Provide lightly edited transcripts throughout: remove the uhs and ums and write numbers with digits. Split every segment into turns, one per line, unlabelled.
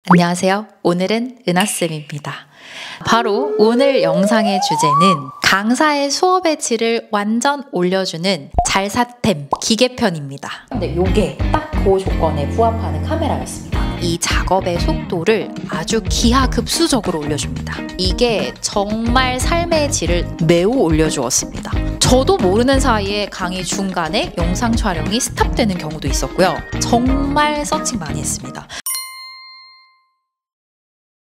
안녕하세요. 오늘은 은하쌤입니다. 바로 오늘 영상의 주제는 강사의 수업의 질을 완전 올려주는 잘사템 기계편입니다. 근데 이게 딱 그 조건에 부합하는 카메라였습니다. 이 작업의 속도를 아주 기하급수적으로 올려줍니다. 이게 정말 삶의 질을 매우 올려주었습니다. 저도 모르는 사이에 강의 중간에 영상 촬영이 스탑되는 경우도 있었고요. 정말 서칭 많이 했습니다.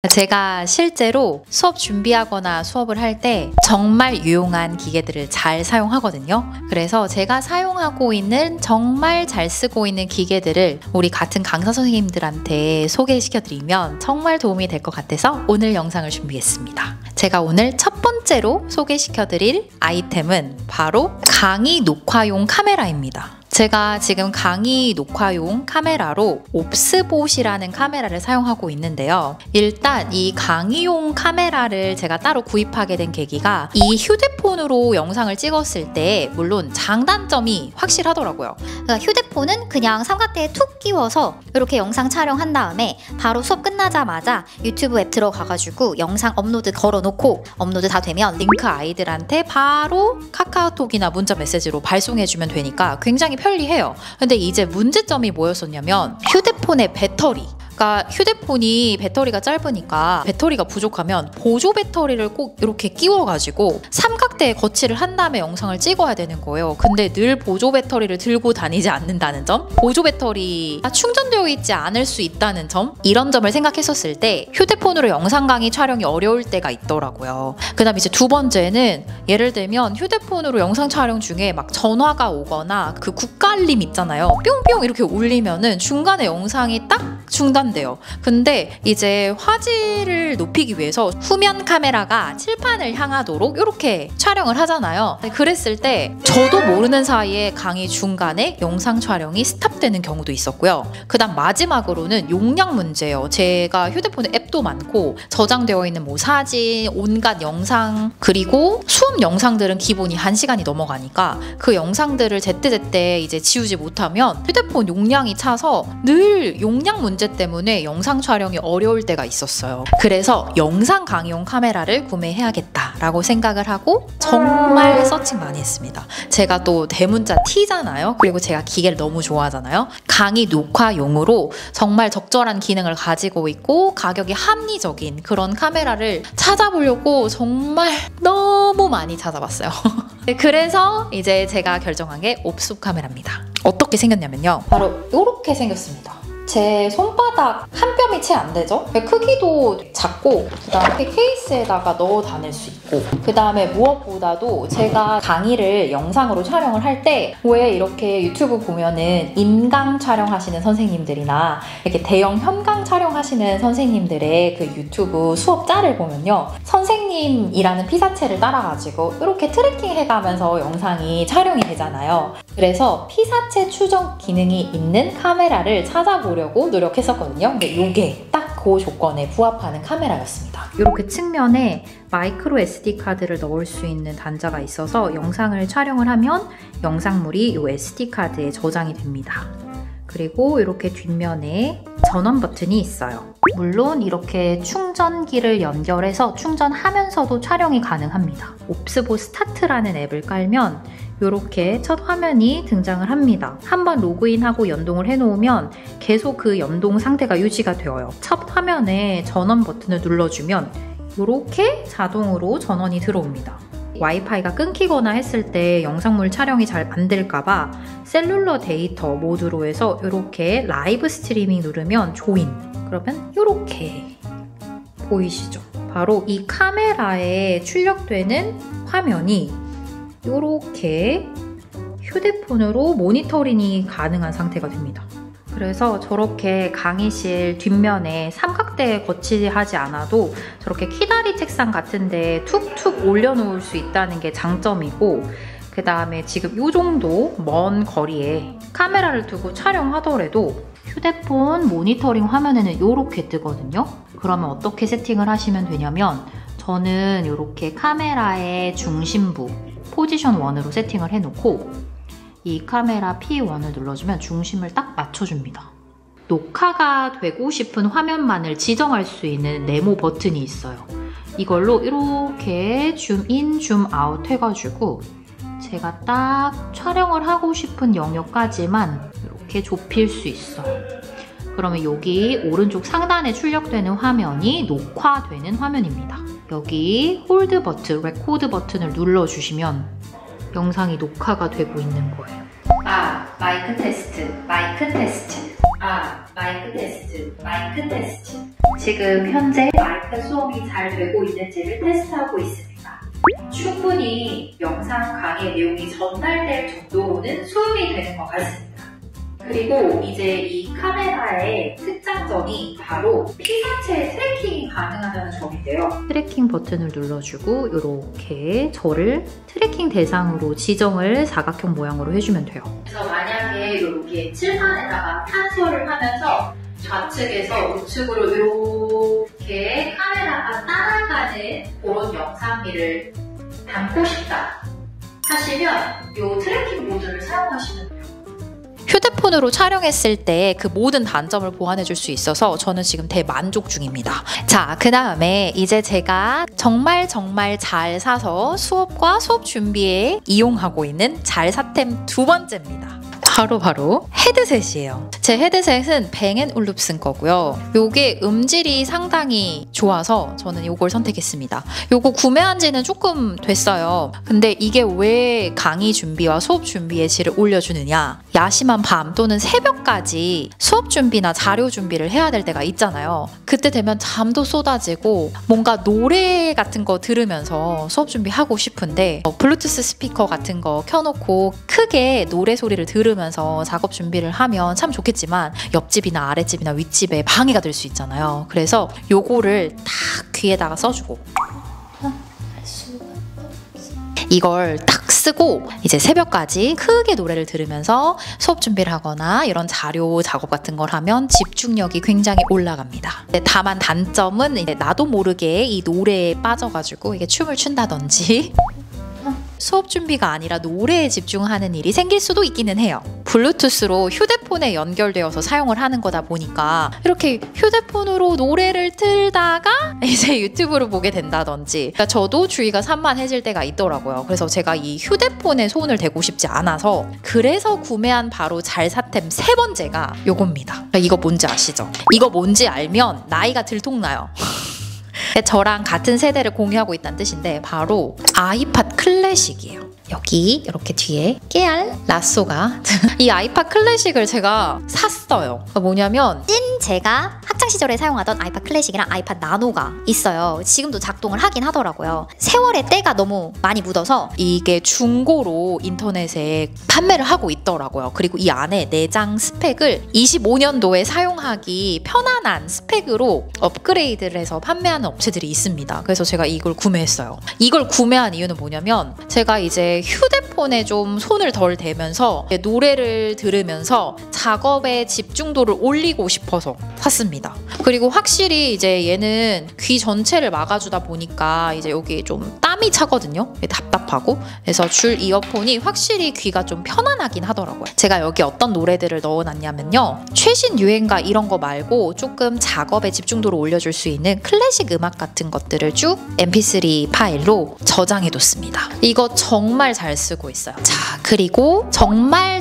제가 실제로 수업 준비하거나 수업을 할 때 정말 유용한 기계들을 잘 사용하거든요. 그래서 제가 사용하고 있는 정말 잘 쓰고 있는 기계들을 우리 같은 강사 선생님들한테 소개시켜드리면 정말 도움이 될 것 같아서 오늘 영상을 준비했습니다. 제가 오늘 첫 번째로 소개시켜드릴 아이템은 바로 강의 녹화용 카메라입니다. 제가 지금 강의 녹화용 카메라로 옵스봇이라는 카메라를 사용하고 있는데요. 일단 이 강의용 카메라를 제가 따로 구입하게 된 계기가 이 휴대폰으로 영상을 찍었을 때 물론 장단점이 확실하더라고요.
그러니까 휴대폰은 그냥 삼각대에 툭 끼워서 이렇게 영상 촬영한 다음에 바로 수업 끝나자마자 유튜브 앱 들어가가지고 영상 업로드 걸어놓고 업로드 다 되면
링크 아이들한테 바로 카카오톡이나 문자 메시지로 발송해주면 되니까 굉장히 편리해요. 근데 이제 문제점이 뭐였었냐면 휴대폰의 배터리. 그러니까 휴대폰이 배터리가 짧으니까 배터리가 부족하면 보조 배터리를 꼭 이렇게 끼워가지고 삼각대에 거치를 한 다음에 영상을 찍어야 되는 거예요. 근데 늘 보조 배터리를 들고 다니지 않는다는 점, 보조 배터리가 충전되어 있지 않을 수 있다는 점, 이런 점을 생각했었을 때 휴대폰으로 영상 강의 촬영이 어려울 때가 있더라고요. 그 다음 이제 두 번째는 예를 들면 휴대폰으로 영상 촬영 중에 막 전화가 오거나 그 국가알림 있잖아요. 뿅뿅 이렇게 울리면은 중간에 영상이 딱 중단돼요. 근데 이제 화질을 높이기 위해서 후면 카메라가 칠판을 향하도록 이렇게 촬영을 하잖아요. 그랬을 때 저도 모르는 사이에 강의 중간에 영상 촬영이 스탑되는 경우도 있었고요. 그 다음 마지막으로는 용량 문제예요. 제가 휴대폰에 앱도 많고 저장되어 있는 뭐 사진, 온갖 영상, 그리고 수업 영상들은 기본이 1시간이 넘어가니까 그 영상들을 제때제때 이제 지우지 못하면 휴대폰 용량이 차서 늘 용량 문제 때문에 영상 촬영이 어려울 때가 있었어요. 그래서 영상 강의용 카메라를 구매해야겠다라고 생각을 하고 정말 서칭 많이 했습니다. 제가 또 대문자 T잖아요. 그리고 제가 기계를 너무 좋아하잖아요. 강의 녹화용으로 정말 적절한 기능을 가지고 있고 가격이 합리적인 그런 카메라를 찾아보려고 정말 너무 많이 찾아봤어요. 그래서 이제 제가 결정한 게 옵스 카메라입니다. 어떻게 생겼냐면요. 바로 이렇게 생겼습니다. 제 손바닥 한 뼘이 채 안 되죠? 크기도 작고 그 다음에 케이스에다가 넣어 다닐 수 있고 그 다음에 무엇보다도 제가 강의를 영상으로 촬영을 할 때 왜 이렇게 유튜브 보면은 인강 촬영하시는 선생님들이나 이렇게 대형 현강 촬영하시는 선생님들의 그 유튜브 수업 짤을 보면요. 선생님이라는 피사체를 따라가지고 이렇게 트래킹 해가면서 영상이 촬영이 되잖아요. 그래서 피사체 추적 기능이 있는 카메라를 찾아보려고 노력했었거든요. 근데 이게 딱 그 조건에 부합하는 카메라였습니다. 이렇게 측면에 마이크로 SD 카드를 넣을 수 있는 단자가 있어서 영상을 촬영을 하면 영상물이 이 SD 카드에 저장이 됩니다. 그리고 이렇게 뒷면에 전원 버튼이 있어요. 물론 이렇게 충전기를 연결해서 충전하면서도 촬영이 가능합니다. 옵스봇 스타트라는 앱을 깔면 이렇게 첫 화면이 등장을 합니다. 한번 로그인하고 연동을 해놓으면 계속 그 연동 상태가 유지가 되어요. 첫 화면에 전원 버튼을 눌러주면 이렇게 자동으로 전원이 들어옵니다. 와이파이가 끊기거나 했을 때 영상물 촬영이 잘 안 될까봐 셀룰러 데이터 모드로 해서 이렇게 라이브 스트리밍 누르면 조인. 그러면 이렇게 보이시죠? 바로 이 카메라에 출력되는 화면이 이렇게 휴대폰으로 모니터링이 가능한 상태가 됩니다. 그래서 저렇게 강의실 뒷면에 삼각대에 거치하지 않아도 저렇게 키다리 책상 같은 데 툭툭 올려놓을 수 있다는 게 장점이고 그 다음에 지금 이 정도 먼 거리에 카메라를 두고 촬영하더라도 휴대폰 모니터링 화면에는 이렇게 뜨거든요. 그러면 어떻게 세팅을 하시면 되냐면 저는 이렇게 카메라의 중심부 포지션 1으로 세팅을 해놓고 이 카메라 P1을 눌러주면 중심을 딱 맞춰줍니다. 녹화가 되고 싶은 화면만을 지정할 수 있는 네모 버튼이 있어요. 이걸로 이렇게 줌인, 줌아웃 해가지고 제가 딱 촬영을 하고 싶은 영역까지만 이렇게 좁힐 수 있어요. 그러면 여기 오른쪽 상단에 출력되는 화면이 녹화되는 화면입니다. 여기 홀드 버튼, 레코드 버튼을 눌러주시면 영상이 녹화가 되고 있는 거예요. 마이크 테스트, 마이크 테스트. 마이크 테스트, 마이크 테스트. 지금 현재 마이크 수업이 잘 되고 있는지를 테스트하고 있습니다. 충분히 영상 강의 내용이 전달될 정도로는 수업이 되는 것 같습니다. 그리고 이제 이 카메라의 특장점이 바로 피사체 트래킹이 가능하다는 점인데요. 트래킹 버튼을 눌러주고 이렇게 저를 트래킹 대상으로 지정을 사각형 모양으로 해주면 돼요. 그래서 만약에 이렇게 칠판에다가 탄서를 하면서 좌측에서 우측으로 이렇게 카메라가 따라가는 그런 영상미를 담고 싶다 하시면 이 트래킹 모드를 사용하시면 돼요. 휴대폰으로 촬영했을 때 그 모든 단점을 보완해줄 수 있어서 저는 지금 대만족 중입니다. 자, 그 다음에 이제 제가 정말 잘 사서 수업과 수업 준비에 이용하고 있는 잘 사템 두 번째입니다. 바로 헤드셋이에요. 제 헤드셋은 뱅앤올룹슨 거고요. 요게 음질이 상당히 좋아서 저는 요걸 선택했습니다. 요거 구매한 지는 조금 됐어요. 근데 이게 왜 강의 준비와 수업 준비의 질을 올려주느냐? 야심한 밤 또는 새벽까지 수업 준비나 자료 준비를 해야 될 때가 있잖아요. 그때 되면 잠도 쏟아지고 뭔가 노래 같은 거 들으면서 수업 준비하고 싶은데 블루투스 스피커 같은 거 켜놓고 크게 노래 소리를 들으면서 작업 준비를 하면 참 좋겠지만 옆집이나 아랫집이나 윗집에 방해가 될 수 있잖아요. 그래서 요거를 딱 귀에다가 써주고 이걸 딱 쓰고 이제 새벽까지 크게 노래를 들으면서 수업 준비를 하거나 이런 자료 작업 같은 걸 하면 집중력이 굉장히 올라갑니다. 다만 단점은 이제 나도 모르게 이 노래에 빠져가지고 이게 춤을 춘다든지 수업 준비가 아니라 노래에 집중하는 일이 생길 수도 있기는 해요. 블루투스로 휴대폰에 연결되어서 사용을 하는 거다 보니까 이렇게 휴대폰으로 노래를 틀다가 이제 유튜브를 보게 된다든지 그러니까 저도 주의가 산만해질 때가 있더라고요. 그래서 제가 이 휴대폰에 손을 대고 싶지 않아서 그래서 구매한 바로 잘 사템 세 번째가 요겁니다. 이거 뭔지 아시죠? 이거 뭔지 알면 나이가 들통나요. 저랑 같은 세대를 공유하고 있다는 뜻인데 바로 아이팟 클래식이에요. 여기 이렇게 뒤에 깨알 라쏘가 이 아이팟 클래식을 제가 샀어요. 뭐냐면
제가 학창 시절에 사용하던 아이팟 클래식이랑 아이팟 나노가 있어요. 지금도 작동을 하긴 하더라고요. 세월의 때가 너무 많이 묻어서
이게 중고로 인터넷에 판매를 하고 있더라고요. 그리고 이 안에 내장 스펙을 25년도에 사용하기 편안한 스펙으로 업그레이드를 해서 판매하는 업체들이 있습니다. 그래서 제가 이걸 구매했어요. 이걸 구매한 이유는 뭐냐면 제가 이제 휴대폰에 좀 손을 덜 대면서 노래를 들으면서 작업의 집중도를 올리고 싶어서 샀습니다. 그리고 확실히 이제 얘는 귀 전체를 막아주다 보니까 이제 여기 좀 땀이 차거든요. 답답하고. 그래서 줄 이어폰이 확실히 귀가 좀 편안하긴 하더라고요. 제가 여기 어떤 노래들을 넣어놨냐면요. 최신 유행가 이런 거 말고 조금 작업의 집중도를 올려줄 수 있는 클래식 음악 같은 것들을 쭉 mp3 파일로 저장해뒀습니다. 이거 정말 잘 쓰고 있어요. 자, 그리고 정말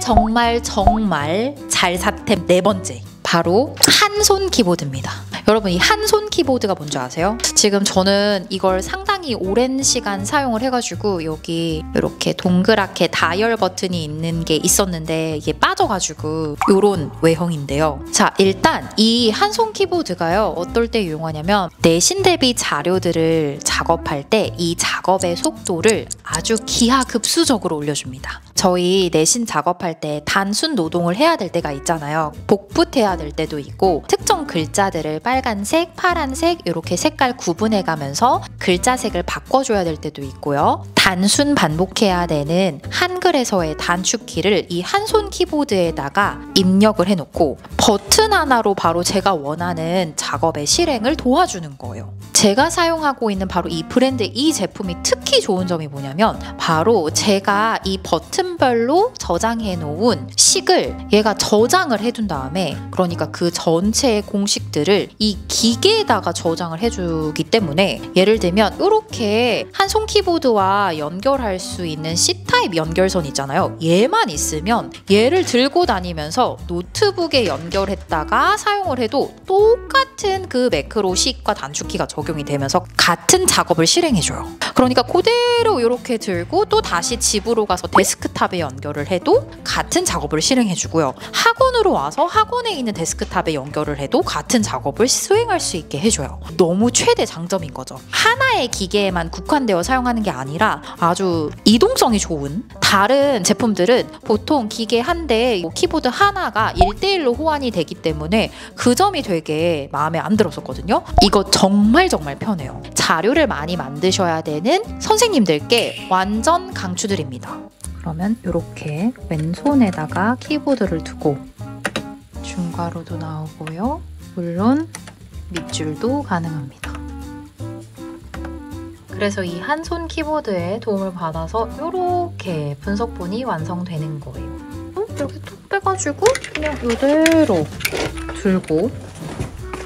잘 사템 네 번째. 바로 한손 키보드입니다. 여러분 이 한손 키보드가 뭔지 아세요? 지금 저는 이걸 상당히 오랜 시간 사용을 해가지고 여기 이렇게 동그랗게 다이얼 버튼이 있는 게 있었는데 이게 빠져가지고 요런 외형인데요. 자, 일단 이 한손 키보드가요 어떨 때 유용하냐면 내신 대비 자료들을 작업할 때 이 작업의 속도를 아주 기하급수적으로 올려줍니다. 저희 내신 작업할 때 단순 노동을 해야 될 때가 있잖아요. 복붙해야 될 때도 있고 특정 글자들을 빨간색, 파란색 이렇게 색깔 구분해 가면서 글자 색을 방식을 바꿔줘야 될 때도 있고요. 단순 반복해야 되는 한글에서의 단축키를 이 한 손 키보드에다가 입력을 해놓고 버튼 하나로 바로 제가 원하는 작업의 실행을 도와주는 거예요. 제가 사용하고 있는 바로 이 브랜드 이 제품이 특히 좋은 점이 뭐냐면 바로 제가 이 버튼별로 저장해 놓은 식을 얘가 저장을 해둔 다음에 그러니까 그 전체의 공식들을 이 기계에다가 저장을 해주기 때문에 예를 들면 이렇게 한 손 키보드와 연결할 수 있는 C타입 연결선 있잖아요. 얘만 있으면 얘를 들고 다니면서 노트북에 연결했다가 사용을 해도 똑같은 그 매크로식과 단축키가 적용이 되면서 같은 작업을 실행해줘요. 그러니까 그대로 이렇게 들고 또 다시 집으로 가서 데스크탑에 연결을 해도 같은 작업을 실행해주고요. 학원으로 와서 학원에 있는 데스크탑에 연결을 해도 같은 작업을 수행할 수 있게 해줘요. 너무 최대 장점인 거죠. 하나의 기계에만 국한되어 사용하는 게 아니라 아주 이동성이 좋은 다른 제품들은 보통 기계 한 대에 키보드 하나가 1대1로 호환이 되기 때문에 그 점이 되게 마음에 안 들었었거든요. 이거 정말 편해요. 자료를 많이 만드셔야 되는 선생님들께 완전 강추드립니다. 그러면 이렇게 왼손에다가 키보드를 두고 중괄호도 나오고요. 물론 밑줄도 가능합니다. 그래서 이 한 손 키보드의 도움을 받아서 이렇게 분석본이 완성되는 거예요. 이렇게 톡 빼가지고 그냥 이대로 들고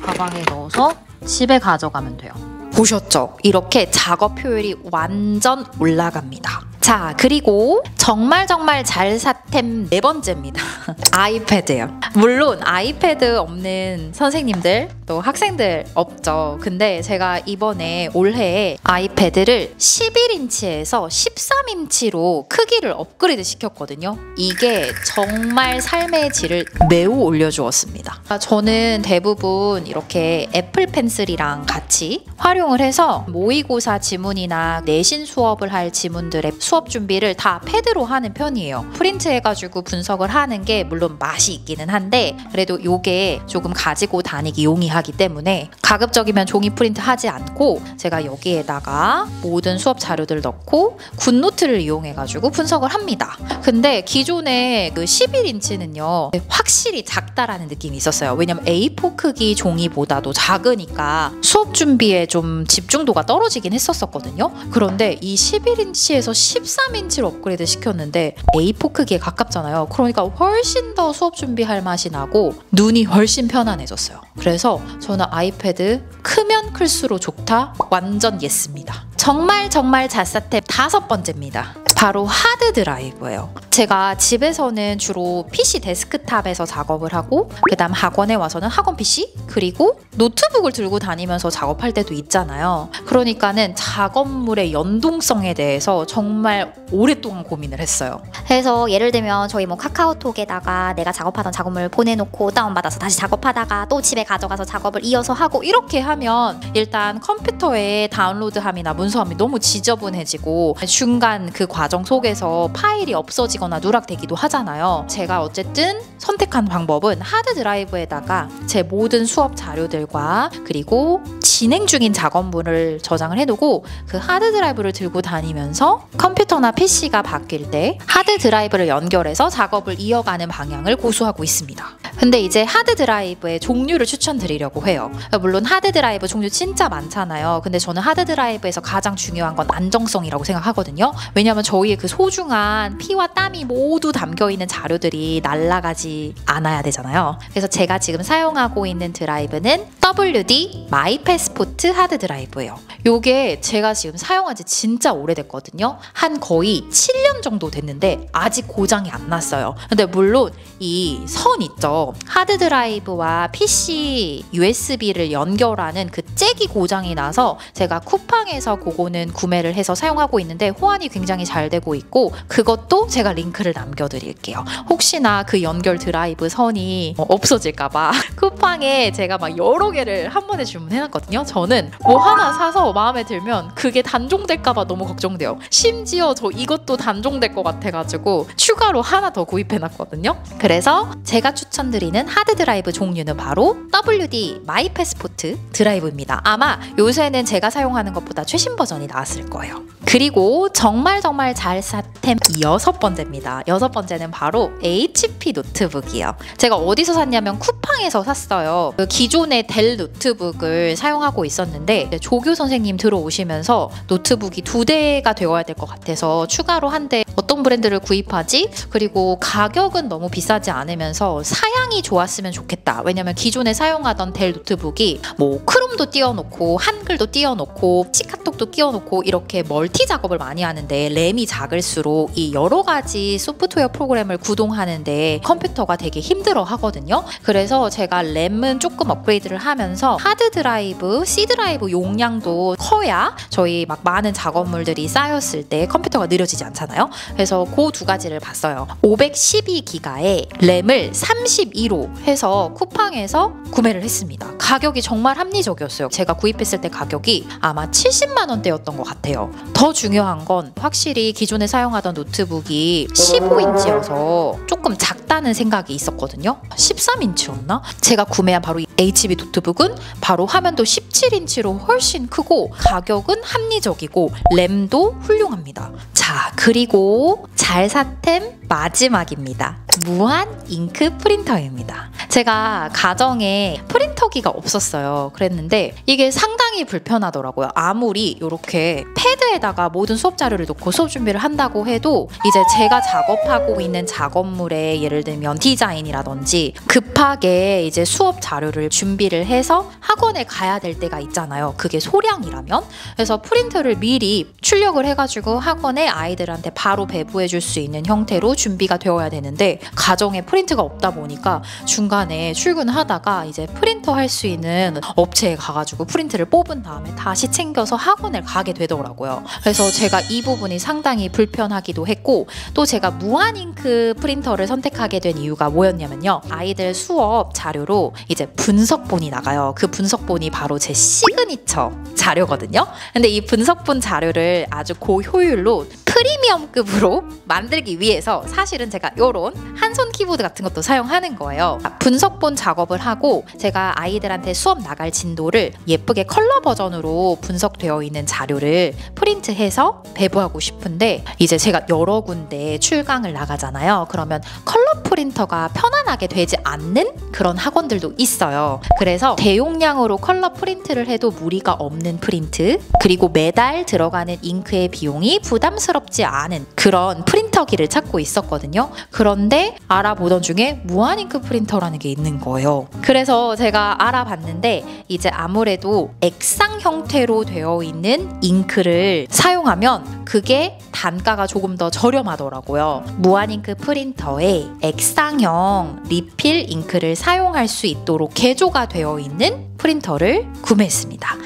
가방에 넣어서 집에 가져가면 돼요. 보셨죠? 이렇게 작업 효율이 완전 올라갑니다. 자, 그리고 정말 잘 사템 네 번째입니다. 아이패드요. 물론 아이패드 없는 선생님들 또 학생들 없죠. 근데 제가 이번에 올해에 아이패드를 11인치에서 13인치로 크기를 업그레이드 시켰거든요. 이게 정말 삶의 질을 매우 올려주었습니다. 저는 대부분 이렇게 애플 펜슬이랑 같이 활용을 해서 모의고사 지문이나 내신 수업을 할 지문들의 수업 준비를 다 패드로 하는 편이에요. 프린트해가지고 분석을 하는 게 물론 맛이 있기는 한데 그래도 이게 조금 가지고 다니기 용이하기 때문에 가급적이면 종이 프린트 하지 않고 제가 여기에다가 모든 수업 자료들을 넣고 굿노트를 이용해가지고 분석을 합니다. 근데 기존에 그 11인치는요 확실히 작다라는 느낌이 있었어요. 왜냐면 A4 크기 종이보다도 작으니까 수업 준비에 좀 집중도가 떨어지긴 했었거든요. 그런데 이 11인치에서 13인치로 업그레이드 시켰는데 A4 크기에 가깝잖아요. 그러니까 훨씬 더 수업 준비할 맛이 나고 눈이 훨씬 편안해졌어요. 그래서 저는 아이패드 크면 클수록 좋다. 완전 예스입니다. 정말 잣사템 다섯 번째입니다. 바로 하드 드라이브예요. 제가 집에서는 주로 PC 데스크탑에서 작업을 하고 그 다음 학원에 와서는 학원 PC 그리고 노트북을 들고 다니면서 작업할 때도 있잖아요. 그러니까는 작업물의 연동성에 대해서 정말 오랫동안 고민을 했어요.
그래서 예를 들면 저희 뭐 카카오톡에다가 내가 작업하던 작업물 보내놓고 다운받아서 다시 작업하다가 또 집에 가져가서 작업을 이어서 하고
이렇게 하면 일단 컴퓨터에 다운로드함이나 문서함이 너무 지저분해지고 중간 그 과정 속에서 파일이 없어지거나 누락되기도 하잖아요. 제가 어쨌든 선택한 방법은 하드 드라이브에다가 제 모든 수업 자료들과 그리고 진행 중인 작업물을 저장을 해두고 그 하드 드라이브를 들고 다니면서 컴퓨터나 PC가 바뀔 때 하드 드라이브를 연결해서 작업을 이어가는 방향을 고수하고 있습니다. 근데 이제 하드 드라이브의 종류를 추천드리려고 해요. 물론 하드 드라이브 종류 진짜 많잖아요. 근데 저는 하드 드라이브에서 가장 중요한 건 안정성이라고 생각하거든요. 왜냐면 저희의 그 소중한 피와 땀이 모두 담겨있는 자료들이 날아가지 않아야 되잖아요. 그래서 제가 지금 사용하고 있는 드라이브는 WD 마이패스포트 하드 드라이브예요. 요게 제가 지금 사용한 지 진짜 오래됐거든요. 한 거의 7년 정도 됐는데 아직 고장이 안 났어요. 근데 물론 이 선 있죠. 하드 드라이브와 PC USB를 연결하는 그 잭이 고장이 나서 제가 쿠팡에서 그거는 구매를 해서 사용하고 있는데 호환이 굉장히 잘 되고 있고 그것도 제가 링크를 남겨드릴게요. 혹시나 그 연결 드라이브 선이 없어질까봐 쿠팡에 제가 막 여러 개를 한 번에 주문해놨거든요. 저는 뭐 하나 사서 마음에 들면 그게 단종될까봐 너무 걱정돼요. 심지어 저 이것도 단종될 것 같아가지고 추가로 하나 더 구입해놨거든요. 그래서 제가 추천드리는 추천드리는 하드 드라이브 종류는 바로 WD 마이패스포트 드라이브입니다. 아마 요새는 제가 사용하는 것보다 최신 버전이 나왔을 거예요. 그리고 정말 잘 샀템 6번째입니다. 6번째는 바로 HP 노트북이에요. 제가 어디서 샀냐면 쿠팡에서 샀어요. 그 기존의 델 노트북을 사용하고 있었는데 조교 선생님 들어오시면서 노트북이 2대가 되어야 될 것 같아서 추가로 한 대 어떤 브랜드를 구입하지? 그리고 가격은 너무 비싸지 않으면서 사양이 좋았으면 좋겠다. 왜냐면 기존에 사용하던 델 노트북이 뭐 크롬도 띄워놓고 한글도 띄워놓고 시카톡도 띄워놓고 이렇게 멀티 작업을 많이 하는데 램이 작을수록 이 여러 가지 소프트웨어 프로그램을 구동하는데 컴퓨터가 되게 힘들어 하거든요. 그래서 제가 램은 조금 업그레이드를 하면서 하드 드라이브, C 드라이브 용량도 커야 저희 막 많은 작업물들이 쌓였을 때 컴퓨터가 느려지지 않잖아요. 그래서 그 2가지를 봤어요. 512기가에 램을 32로 해서 쿠팡에서 구매를 했습니다. 가격이 정말 합리적이었어요. 제가 구입했을 때 가격이 아마 70만 원대였던 것 같아요. 더 중요한 건 확실히 기존에 사용하던 노트북이 15인치여서 조금 작다는 생각이 있었거든요. 13인치였나? 제가 구매한 바로 이 HP 노트북은 바로 화면도 17인치로 훨씬 크고 가격은 합리적이고 램도 훌륭합니다. 자, 그리고 잘 샀템 마지막입니다. 무한 잉크 프린터입니다. 제가 가정에 프린터기가 없었어요. 그랬는데 이게 상당히 불편하더라고요. 아무리 이렇게 패드에다가 모든 수업 자료를 놓고 수업 준비를 한다고 해도 이제 제가 작업하고 있는 작업물에 예를 들면 디자인이라든지 급하게 이제 수업 자료를 준비를 해서 학원에 가야 될 때가 있잖아요. 그게 소량이라면. 그래서 프린터를 미리 출력을 해가지고 학원에 아이들한테 바로 배부해 줄 수 있는 형태로 준비가 되어야 되는데 가정에 프린터가 없다 보니까 중간에 출근하다가 이제 프린터 할 수 있는 업체에 가가지고 프린트를 뽑은 다음에 다시 챙겨서 학원을 가게 되더라고요. 그래서 제가 이 부분이 상당히 불편하기도 했고 또 제가 무한 잉크 프린터를 선택하게 된 이유가 뭐였냐면요. 아이들 수업 자료로 이제 분석본이 나가요. 그 분석본이 바로 제 시그니처 자료거든요. 근데 이 분석본 자료를 아주 고효율로 프리미엄급으로 만들기 위해서 사실은 제가 이런 한손 키보드 같은 것도 사용하는 거예요. 분석본 작업을 하고 제가 아이들한테 수업 나갈 진도를 예쁘게 컬러 버전으로 분석되어 있는 자료를 프린트해서 배부하고 싶은데 이제 제가 여러 군데 출강을 나가잖아요. 그러면 컬러 프린터가 편안하게 되지 않는 그런 학원들도 있어요. 그래서 대용량으로 컬러 프린트를 해도 무리가 없는 프린트, 그리고 매달 들어가는 잉크의 비용이 부담스럽지 않은 그런 프린터기를 찾고 있었거든요. 그런데 알아보던 중에 무한 잉크 프린터라는 게 있는 거예요. 그래서 제가 알아봤는데 이제 아무래도 액상 형태로 되어 있는 잉크를 사용하면 그게 단가가 조금 더 저렴하더라고요. 무한 잉크 프린터에 액상형 리필 잉크를 사용할 수 있도록 개조가 되어 있는 프린터를 구매했습니다.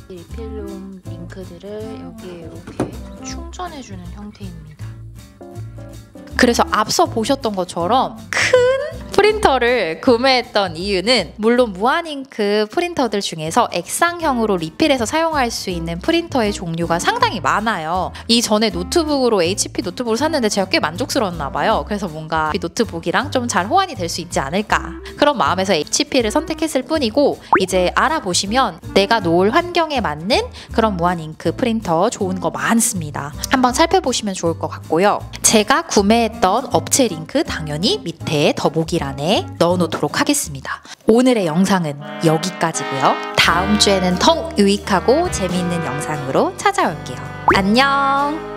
리필용 잉크들을 여기에 이렇게 충전해주는 형태입니다. 그래서 앞서 보셨던 것처럼 큰 프린터를 구매했던 이유는 물론 무한잉크 프린터들 중에서 액상형으로 리필해서 사용할 수 있는 프린터의 종류가 상당히 많아요. 이전에 노트북으로 HP 노트북을 샀는데 제가 꽤 만족스러웠나 봐요. 그래서 뭔가 이 노트북이랑 좀 잘 호환이 될 수 있지 않을까 그런 마음에서 HP를 선택했을 뿐이고 이제 알아보시면 내가 놓을 환경에 맞는 그런 무한잉크 프린터 좋은 거 많습니다. 한번 살펴보시면 좋을 것 같고요. 제가 구매했던 업체 링크 당연히 밑에 더보기란에 넣어놓도록 하겠습니다. 오늘의 영상은 여기까지고요. 다음 주에는 더욱 유익하고 재미있는 영상으로 찾아올게요. 안녕!